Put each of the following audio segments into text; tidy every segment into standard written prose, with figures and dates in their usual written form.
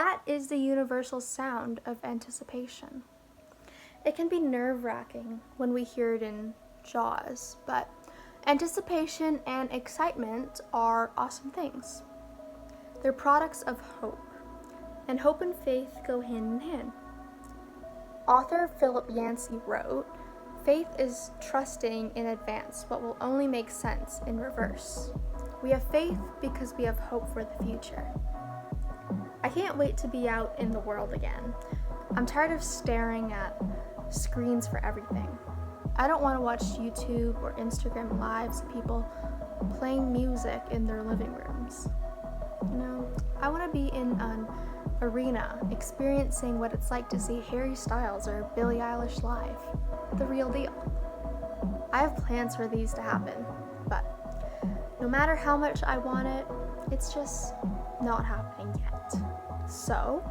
that is the universal sound of anticipation. It can be nerve-wracking when we hear it in Jaws, but anticipation and excitement are awesome things. They're products of hope, and hope and faith go hand in hand. Author Philip Yancey wrote, "Faith is trusting in advance what will only make sense in reverse. We have faith because we have hope for the future." I can't wait to be out in the world again. I'm tired of staring at screens for everything. I don't want to watch YouTube or Instagram lives of people playing music in their living rooms. I want to be in an arena experiencing what it's like to see Harry Styles or Billie Eilish live. The real deal. I have plans for these to happen, but no matter how much I want it, it's just not happening yet. So,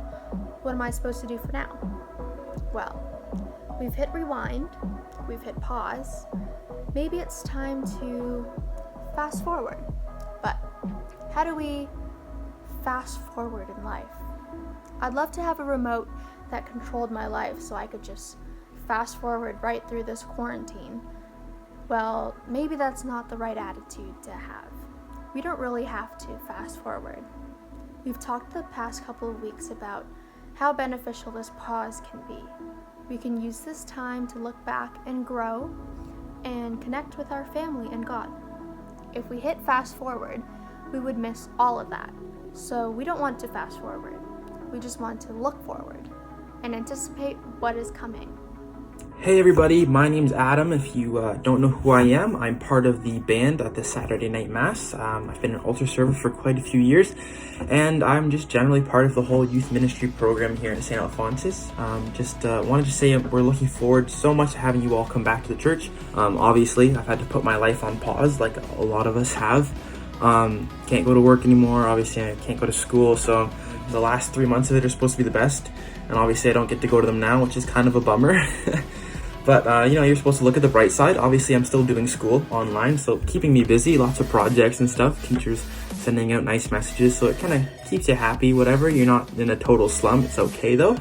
what am I supposed to do for now? Well, we've hit rewind, we've hit pause. Maybe it's time to fast forward. But how do we fast forward in life? I'd love to have a remote that controlled my life so I could just fast forward right through this quarantine. Well, maybe that's not the right attitude to have. We don't really have to fast forward. We've talked the past couple of weeks about how beneficial this pause can be. We can use this time to look back and grow and connect with our family and God. If we hit fast forward, we would miss all of that. So we don't want to fast forward. We just want to look forward and anticipate what is coming. Hey everybody, my name's Adam. If you don't know who I am, I'm part of the band at the Saturday Night Mass. I've been an altar server for quite a few years, and I'm just generally part of the whole youth ministry program here in St. Alphonsus. Wanted to say we're looking forward so much to having you all come back to the church. Obviously, I've had to put my life on pause like a lot of us have. Can't go to work anymore. Obviously, I can't go to school, so the last 3 months of it are supposed to be the best, and obviously I don't get to go to them now, which is kind of a bummer. But, you're supposed to look at the bright side. Obviously, I'm still doing school online, so keeping me busy, lots of projects and stuff, teachers sending out nice messages, so it kind of keeps you happy, whatever. You're not in a total slump. It's okay, though.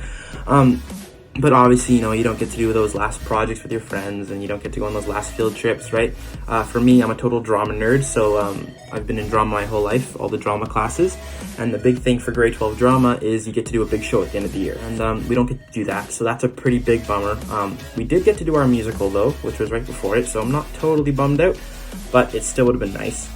But obviously, you don't get to do those last projects with your friends, and you don't get to go on those last field trips, right? For me, I'm a total drama nerd, so I've been in drama my whole life, all the drama classes. And the big thing for grade 12 drama is you get to do a big show at the end of the year. And we don't get to do that, so that's a pretty big bummer. We did get to do our musical, though, which was right before it, so I'm not totally bummed out, but it still would have been nice.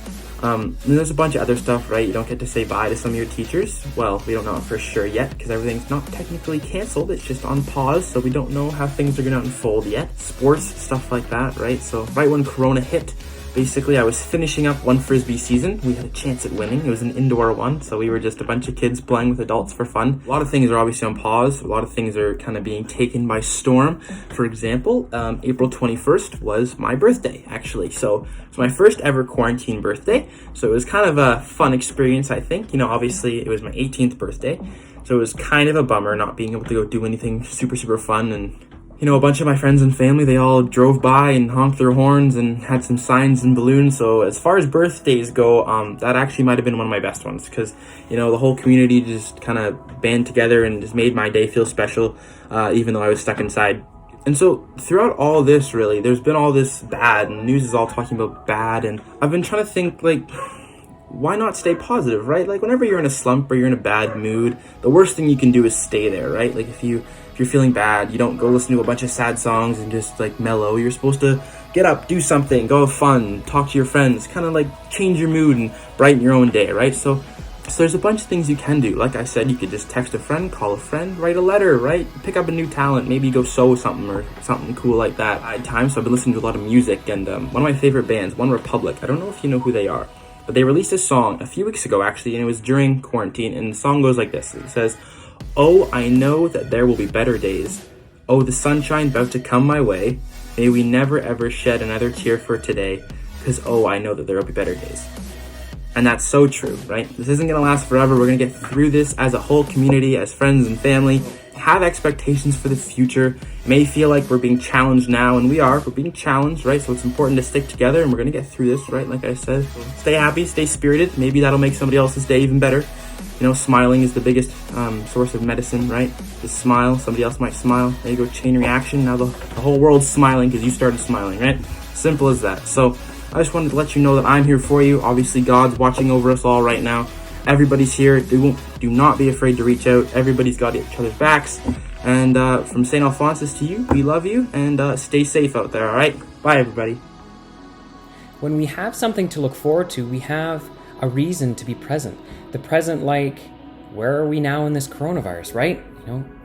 And there's a bunch of other stuff, right? You don't get to say bye to some of your teachers. Well, we don't know for sure yet because everything's not technically canceled. It's just on pause, so we don't know how things are going to unfold yet. Sports, stuff like that, right? So right when Corona hit, basically I was finishing up one Frisbee season. We had a chance at winning. It was an indoor one, so we were just a bunch of kids playing with adults for fun. A lot of things are obviously on pause. A lot of things are kind of being taken by storm. For example, April 21st was my birthday, actually. So it's my first ever quarantine birthday. So it was kind of a fun experience, I think. Obviously it was my 18th birthday. So it was kind of a bummer not being able to go do anything super, super fun. And a bunch of my friends and family, they all drove by and honked their horns and had some signs and balloons. So as far as birthdays go, that actually might have been one of my best ones because, the whole community just kind of band together and just made my day feel special, even though I was stuck inside. And so throughout all this, really, there's been all this bad, and the news is all talking about bad, and I've been trying to think, why not stay positive, right? Whenever you're in a slump or you're in a bad mood, the worst thing you can do is stay there, right? If you're feeling bad, you don't go listen to a bunch of sad songs and just mellow. You're supposed to get up, do something, go have fun, talk to your friends, kind of change your mood and brighten your own day, right? So there's a bunch of things you can do. Like I said, you could just text a friend, call a friend, write a letter, right? Pick up a new talent, maybe go sew something or something cool like that. I had time, so I've been listening to a lot of music, and one of my favorite bands, One Republic, I don't know if you know who they are, but they released a song a few weeks ago, actually, and it was during quarantine, and the song goes like this. It says, "Oh, I know that there will be better days. Oh, the sunshine about to come my way. May we never ever shed another tear for today, because I know that there will be better days." And that's so true, right? This isn't going to last forever. We're going to get through this as a whole community, as friends and family. Have expectations for the future. It may feel like we're being challenged now, and we're being challenged, right? So it's important to stick together, and we're going to get through this, right? Like I said, stay happy, stay spirited. Maybe that'll make somebody else's day even better. Smiling is the biggest source of medicine, right? Just smile, somebody else might smile. There you go, chain reaction. Now the whole world's smiling because you started smiling, right? Simple as that. So I just wanted to let you know that I'm here for you. Obviously, God's watching over us all right now. Everybody's here. Do not be afraid to reach out. Everybody's got each other's backs. And from St. Alphonsus to you, we love you, and stay safe out there, all right? Bye, everybody. When we have something to look forward to, we have a reason to be present. The present, like, where are we now in this coronavirus, right?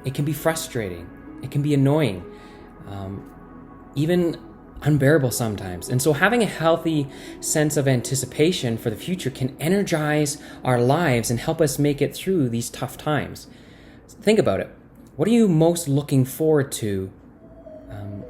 It can be frustrating. It can be annoying, even unbearable sometimes. And so having a healthy sense of anticipation for the future can energize our lives and help us make it through these tough times. Think about it. What are you most looking forward to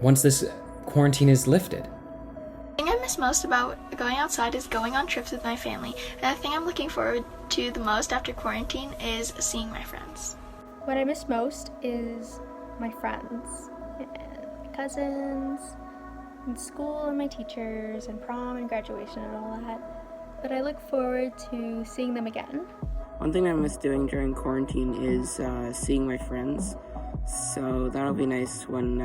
once this quarantine is lifted? The thing I miss most about going outside is going on trips with my family. And the thing I'm looking forward to the most after quarantine is seeing my friends. What I miss most is my friends and my cousins and school and my teachers and prom and graduation and all that. But I look forward to seeing them again. One thing I miss doing during quarantine is seeing my friends. So that'll be nice when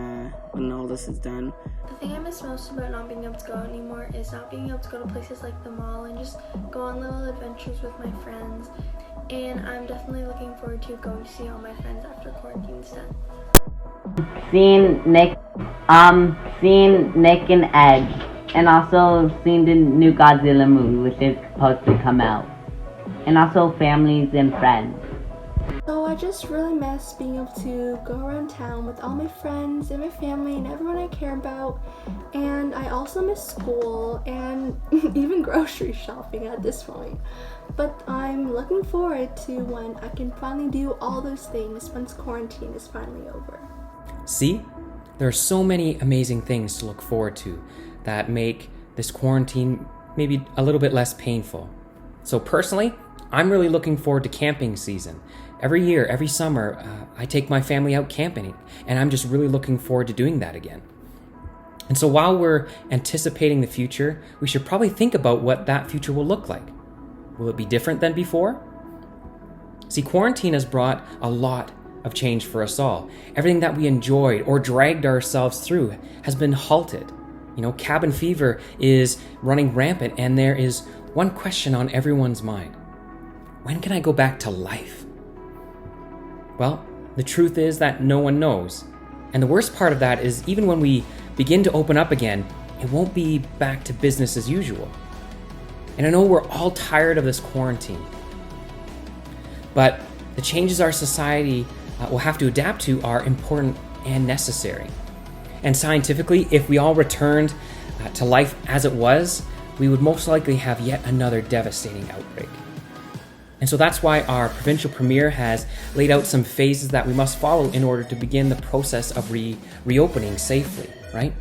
all this is done. The thing I miss most about not being able to go out anymore is not being able to go to places like the mall and just go on little adventures with my friends. And I'm definitely looking forward to going to see all my friends after quarantine's done. Seeing Nick and Ed, and also seeing the new Godzilla movie, which is supposed to come out, and also families and friends. So I just really miss being able to go around town with all my friends and my family and everyone I care about. And I also miss school and even grocery shopping at this point. But I'm looking forward to when I can finally do all those things once quarantine is finally over. See, there are so many amazing things to look forward to that make this quarantine maybe a little bit less painful. So personally, I'm really looking forward to camping season. Every year, every summer, I take my family out camping, and I'm just really looking forward to doing that again. And so while we're anticipating the future, we should probably think about what that future will look like. Will it be different than before? See, quarantine has brought a lot of change for us all. Everything that we enjoyed or dragged ourselves through has been halted. Cabin fever is running rampant, and there is one question on everyone's mind. When can I go back to life? Well, the truth is that no one knows. And the worst part of that is even when we begin to open up again, it won't be back to business as usual. And I know we're all tired of this quarantine. But the changes our society will have to adapt to are important and necessary. And scientifically, if we all returned to life as it was, we would most likely have yet another devastating outbreak. And so that's why our provincial premier has laid out some phases that we must follow in order to begin the process of reopening safely, right?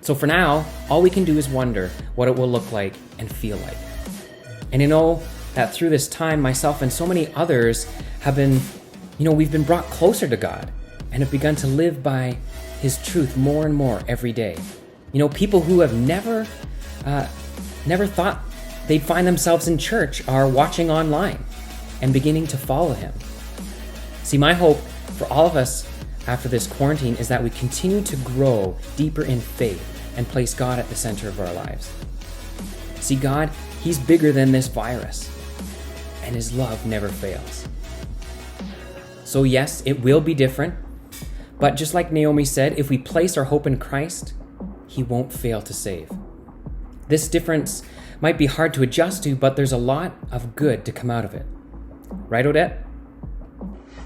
So for now, all we can do is wonder what it will look like and feel like. And I know that through this time, myself and so many others have been, we've been brought closer to God and have begun to live by His truth more and more every day. People who have never thought they'd find themselves in church are watching online and beginning to follow Him. See, my hope for all of us after this quarantine is that we continue to grow deeper in faith and place God at the center of our lives. See, God, He's bigger than this virus, and His love never fails. So yes, it will be different, but just like Naomi said, if we place our hope in Christ, He won't fail to save. This difference might be hard to adjust to, but there's a lot of good to come out of it. Right, Odette?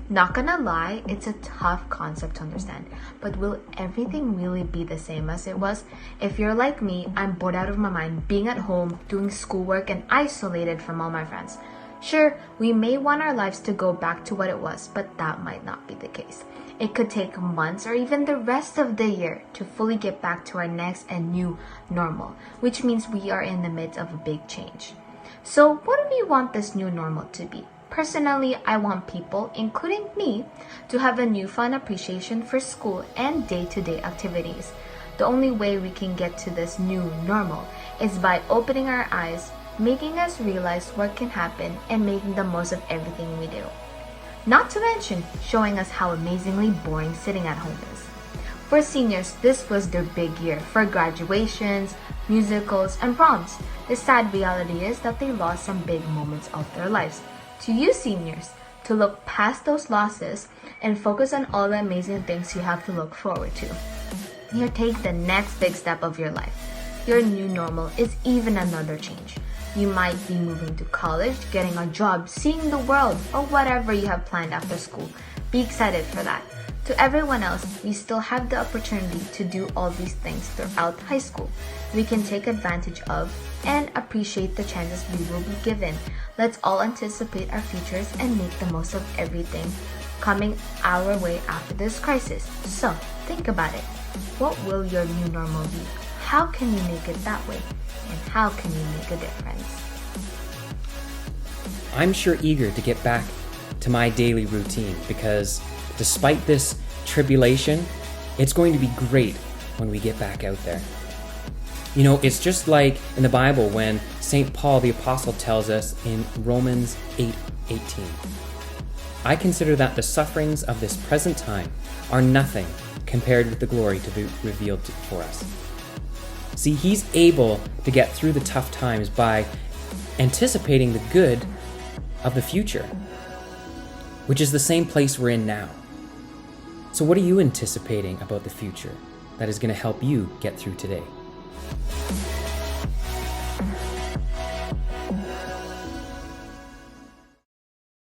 Not gonna lie, it's a tough concept to understand, but will everything really be the same as it was? If you're like me, I'm bored out of my mind being at home, doing schoolwork, and isolated from all my friends. Sure, we may want our lives to go back to what it was, but that might not be the case. It could take months or even the rest of the year to fully get back to our next and new normal, which means we are in the midst of a big change. So what do we want this new normal to be? Personally, I want people, including me, to have a newfound appreciation for school and day-to-day activities. The only way we can get to this new normal is by opening our eyes making us realize what can happen and making the most of everything we do. Not to mention showing us how amazingly boring sitting at home is. For seniors, this was their big year for graduations, musicals, and proms. The sad reality is that they lost some big moments of their lives. To you seniors, to look past those losses and focus on all the amazing things you have to look forward to. You take the next big step of your life. Your new normal is even another change. You might be moving to college, getting a job, seeing the world, or whatever you have planned after school. Be excited for that. To everyone else, we still have the opportunity to do all these things throughout high school. We can take advantage of and appreciate the chances we will be given. Let's all anticipate our futures and make the most of everything coming our way after this crisis. So, think about it. What will your new normal be? How can you make it that way? And how can you make a difference? I'm sure eager to get back to my daily routine because despite this tribulation, it's going to be great when we get back out there. You know, it's just like in the Bible when St. Paul the Apostle tells us in Romans 8:18. I consider that the sufferings of this present time are nothing compared with the glory to be revealed for us. See, he's able to get through the tough times by anticipating the good of the future, which is the same place we're in now. So what are you anticipating about the future that is going to help you get through today?